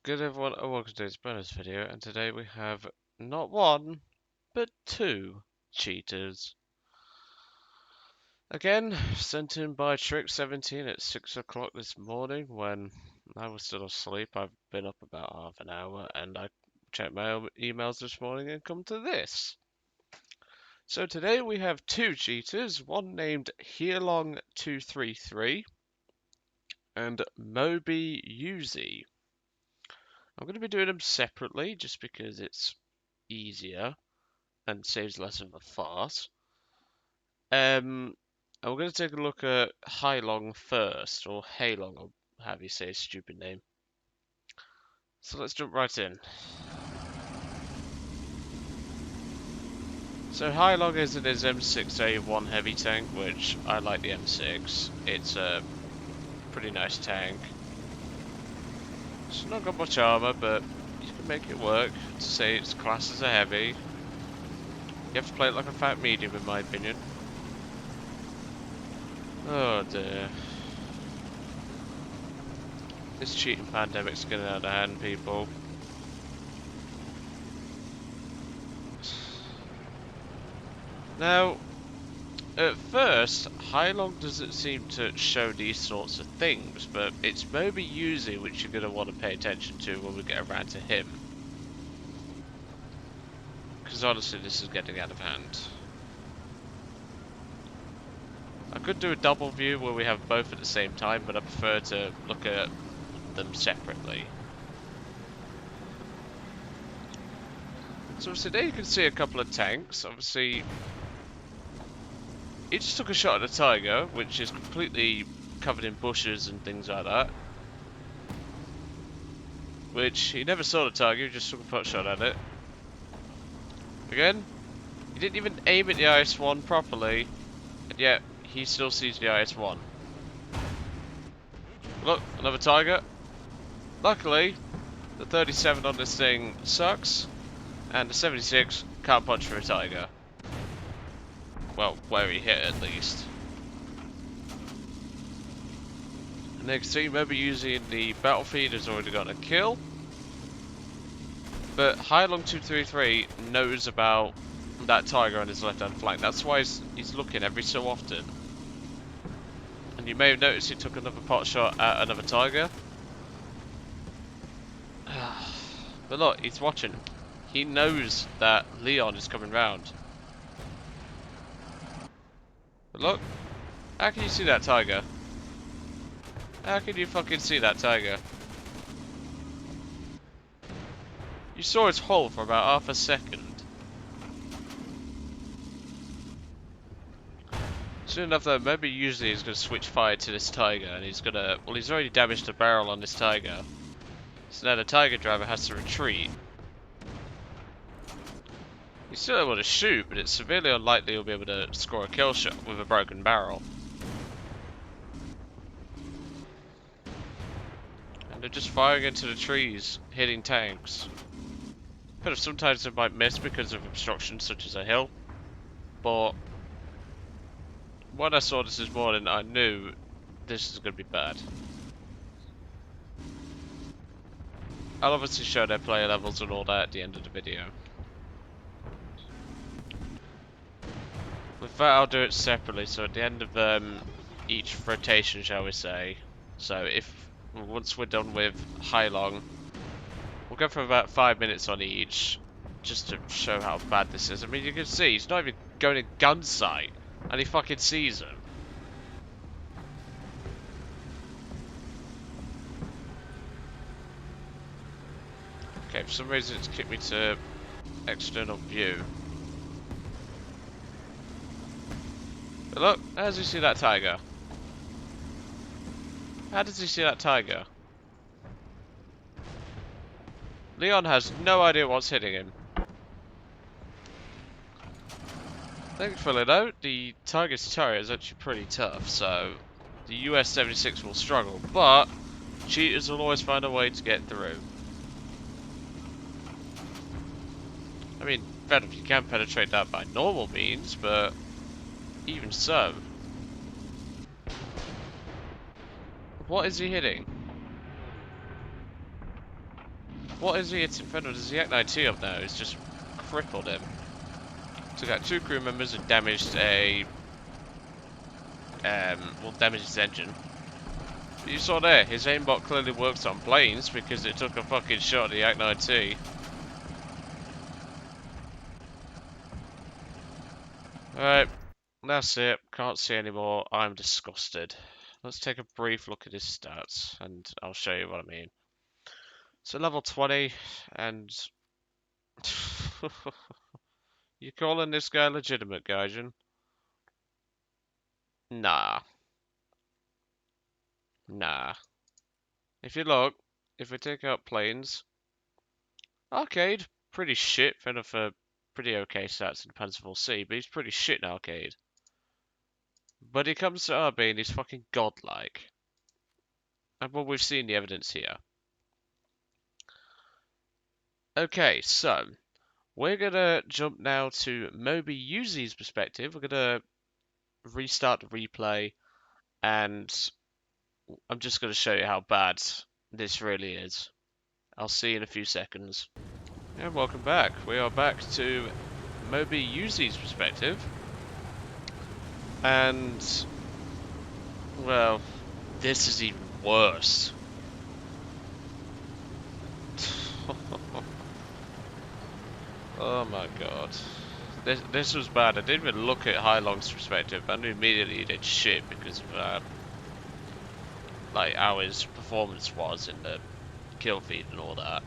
Good everyone, and welcome to today's bonus video, and today we have not one, but two cheaters. Again, sent in by Trick17 at 6 o'clock this morning when I was still asleep. I've been up about half an hour, and I checked my emails this morning and come to this. So today we have two cheaters, one named heilong233 and MoBeiYouZi. I'm going to be doing them separately just because it's easier and saves less of a farce. And we're going to take a look at Heilong first, or Heilong, or however you say his stupid name. So let's jump right in. So Heilong is in his M6A1 heavy tank, which I like the M6. It's a pretty nice tank. It's not got much armor, but you can make it work. To say its class as a heavy, you have to play it like a fat medium, in my opinion. Oh dear. This cheating pandemic's getting out of hand, people. Now, at first, Heilong doesn't seem to show these sorts of things, but it's MoBeiYouZi which you're going to want to pay attention to when we get around to him. Because honestly, this is getting out of hand. I could do a double view where we have both at the same time, but I prefer to look at them separately. So obviously there you can see a couple of tanks. Obviously, he just took a shot at a tiger, which is completely covered in bushes and things like that. Which, he never saw the tiger, he just took a pot shot at it. Again, he didn't even aim at the IS-1 properly, and yet he still sees the IS-1. Look, another tiger. Luckily, the 37 on this thing sucks, and the 76 can't punch for a tiger. Well, where he hit at least. And you can see MoBeiYouZi in the battlefield has already got a kill. But heilong233 knows about that tiger on his left hand flank. That's why he's looking every so often. And you may have noticed he took another pot shot at another tiger. But look, he's watching. He knows that Leon is coming round. But look, how can you see that tiger? How can you fucking see that tiger? You saw its hull for about half a second. Soon enough though, MoBeiYouZi is going to switch fire to this tiger, and he's going to... Well, he's already damaged the barrel on this tiger. So now the tiger driver has to retreat. He's still able to shoot, but it's severely unlikely he'll be able to score a kill shot with a broken barrel. And they're just firing into the trees, hitting tanks. But sometimes they might miss because of obstructions such as a hill. But when I saw this morning, I knew this is going to be bad. I'll obviously show their player levels and all that at the end of the video. With that, I'll do it separately, so at the end of each rotation, shall we say. So once we're done with Heilong, we'll go for about 5 minutes on each, just to show how bad this is. I mean, you can see, he's not even going in gun sight, and he fucking sees him. Okay, for some reason it's kicked me to external view. But look, how does he see that tiger? How does he see that tiger? Leon has no idea what's hitting him. Thankfully though, the tiger's turret is actually pretty tough, so the US-76 will struggle, but cheaters will always find a way to get through. I mean, better if you can penetrate that by normal means, but even so. What is he hitting? What is he hitting for? Does the M18 up now? It's just crippled him. Took out 2 crew members and damaged a... well, damaged his engine. But you saw there, his aimbot clearly works on planes because it took a fucking shot at the M18. Alright, that's it. Can't see anymore. I'm disgusted. Let's take a brief look at his stats, and I'll show you what I mean. So level 20, and... You calling this guy legitimate, Gaijin? Nah. Nah. If you look, if we take out planes... Arcade, pretty shit, fair enough for pretty okay stats in Panzerful C, but he's pretty shit in arcade. But he comes to RB and he's fucking godlike. And well, we've seen the evidence here. Okay, so we're gonna jump now to MoBeiYouZi's perspective. We're gonna restart the replay, and I'm just gonna show you how bad this really is. I'll see you in a few seconds. And welcome back. We are back to MoBeiYouZi's perspective. And, well, this is even worse. Oh my god. This was bad. I didn't even look at heilong233's perspective. I knew immediately he did shit because of like how his performance was in the kill feed and all that.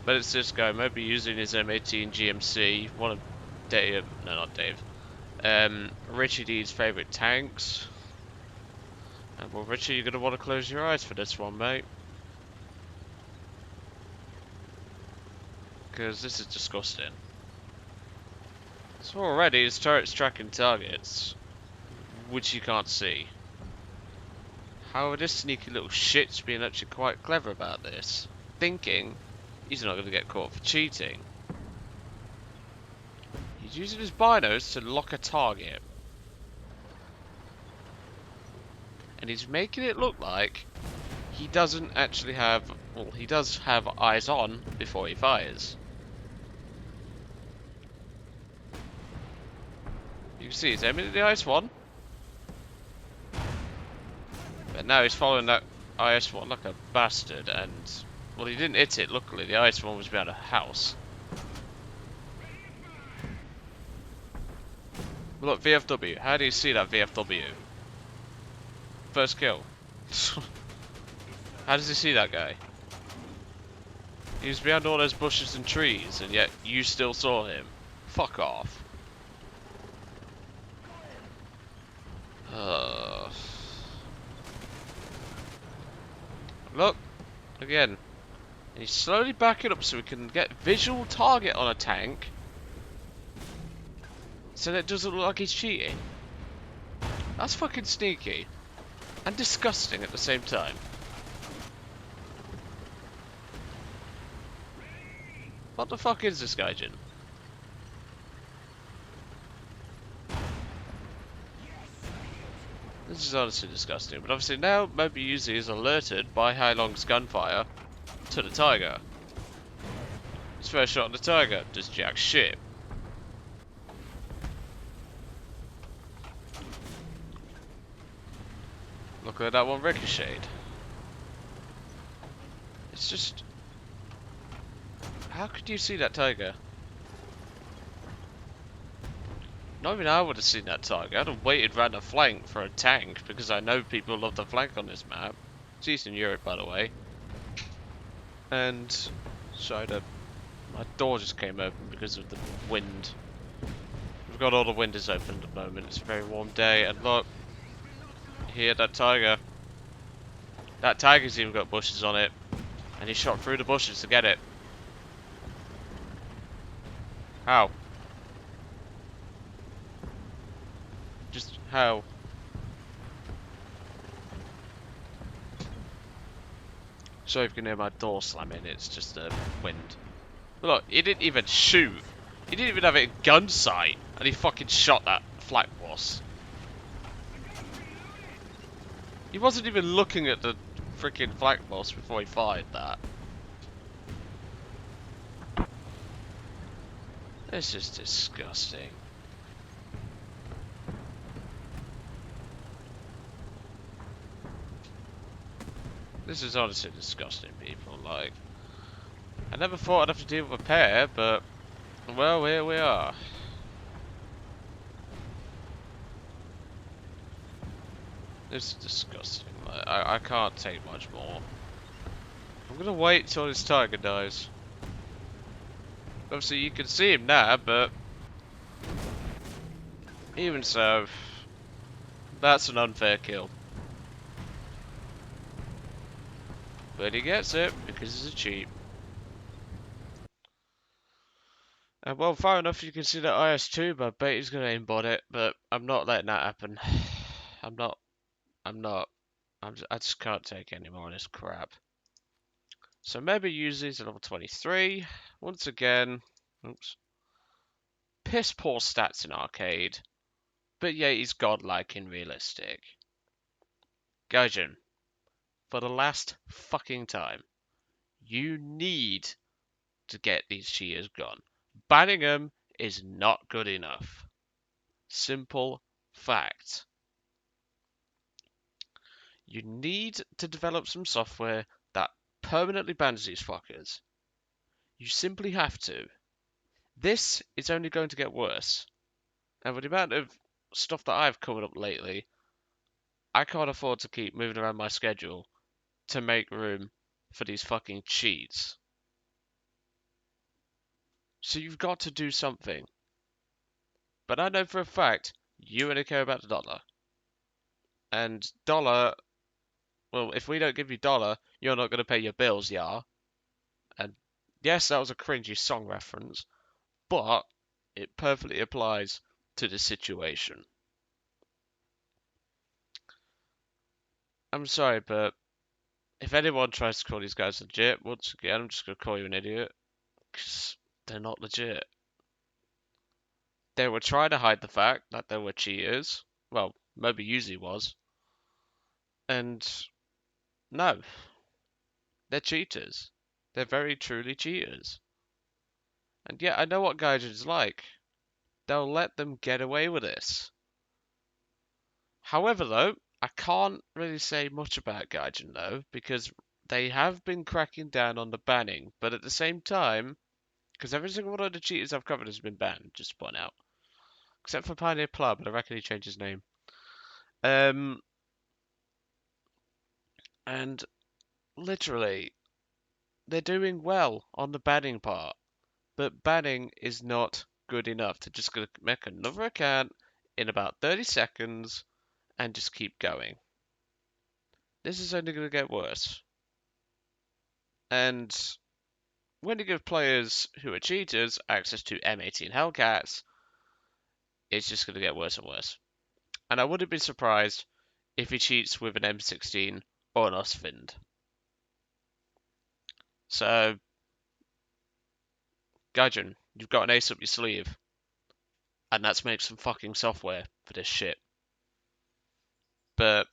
But it's this guy, maybe using his M18 GMC, one of Dave, no not Dave, Richie D's favourite tanks. And well, Richie, you're gonna want to close your eyes for this one, mate. Because this is disgusting. So already his turret's tracking targets, which you can't see. However, this sneaky little shit's being actually quite clever about this, thinking he's not going to get caught for cheating. He's using his binos to lock a target. And he's making it look like he doesn't actually have, well, he does have eyes on before he fires. You can see he's aiming at the IS-1. But now he's following that IS-1 like a bastard, and, well, he didn't hit it, luckily. The IS-1 was behind a house. Look, VFW. How do you see that VFW? First kill. How does he see that guy? He was behind all those bushes and trees, and yet you still saw him. Fuck off. Look, again. And he's slowly backing up so we can get visual target on a tank, so that it doesn't look like he's cheating. That's fucking sneaky. And disgusting at the same time. What the fuck is this guy, Jin? This is honestly disgusting, but obviously now MoBeiYouZi is alerted by heilong233's gunfire to the Tiger. His first shot on the Tiger does jack shit. Look at that one ricocheted. It's just... How could you see that Tiger? Not even I would have seen that Tiger. I'd have waited round the flank for a tank, because I know people love the flank on this map. It's Eastern Europe, by the way. And... Sorry, my door just came open because of the wind. We've got all the windows open at the moment. It's a very warm day, and look. Here, that Tiger. That Tiger's even got bushes on it. And he shot through the bushes to get it. How? Just how? Sorry if you can hear my door slamming, it's just the wind. But look, he didn't even shoot. He didn't even have it in gun sight. And he fucking shot that flak boss. He wasn't even looking at the freaking flak boss before he fired that. This is disgusting. This is honestly disgusting, people. Like, I never thought I'd have to deal with a pair, but, well, here we are. This is disgusting. Like, I can't take much more. I'm gonna wait till this tiger dies. Obviously, you can see him now, but even so, that's an unfair kill. But he gets it because he's a cheat. And well, far enough, you can see that IS-2, but I bet he's gonna aimbot it. But I'm not letting that happen. I'm not. I just can't take any more of this crap. So MoBeiYouZi is level 23. Once again, oops. Piss poor stats in arcade. But yeah, he's godlike in realistic. Gaijin, for the last fucking time, you need to get these cheaters gone. Banning them is not good enough. Simple fact. You need to develop some software that permanently bans these fuckers. You simply have to. This is only going to get worse. And with the amount of stuff that I've covered up lately, I can't afford to keep moving around my schedule to make room for these fucking cheats. So you've got to do something. But I know for a fact you only care about the dollar. And dollar, well, if we don't give you dollar, you're not going to pay your bills, yeah? And yes, that was a cringy song reference, but it perfectly applies to the situation. I'm sorry, but if anyone tries to call these guys legit, once again, I'm just going to call you an idiot. Because they're not legit. They were trying to hide the fact that they were cheaters. Well, MoBeiYouZi was. And no, they're cheaters. They're very truly cheaters. And yeah, I know what Gaijin's like. They'll let them get away with this. However, though, I can't really say much about Gaijin, though, because they have been cracking down on the banning. But at the same time, because every single one of the cheaters I've covered has been banned, just to point out. Except for Pioneer Plum, but I reckon he changed his name. And literally, they're doing well on the banning part. But banning is not good enough. They're just going to make another account in about 30 seconds and just keep going. This is only going to get worse. And when you give players who are cheaters access to M18 Hellcats, it's just going to get worse and worse. And I wouldn't be surprised if he cheats with an M16 or an Osvind. So, Gaijin, you've got an ace up your sleeve. And that's make some fucking software for this shit. But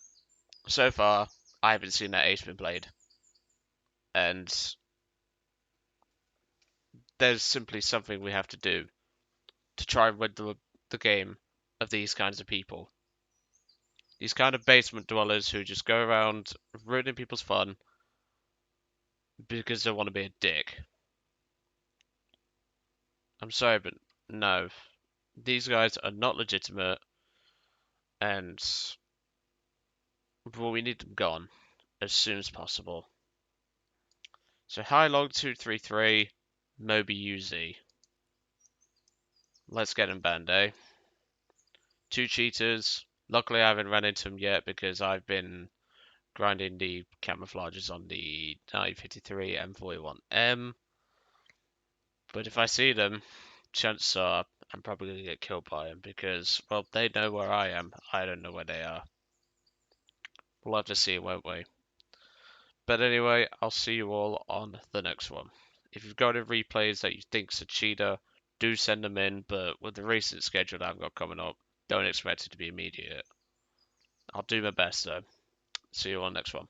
so far, I haven't seen that ace been played. And there's simply something we have to do to try and win the game of these kinds of people. These kind of basement dwellers who just go around ruining people's fun because they want to be a dick. I'm sorry, but no. These guys are not legitimate, and well, we need them gone as soon as possible. So heilong233, MoBeiYouZi. Let's get him banned, eh? 2 cheaters. Luckily, I haven't run into them yet because I've been grinding the camouflages on the 1953 M41M. But if I see them, chances are I'm probably going to get killed by them because, well, they know where I am. I don't know where they are. We'll have to see, won't we? But anyway, I'll see you all on the next one. If you've got any replays that you think's a cheater, do send them in, but with the recent schedule that I've got coming up, don't expect it to be immediate. I'll do my best though. See you on the next one.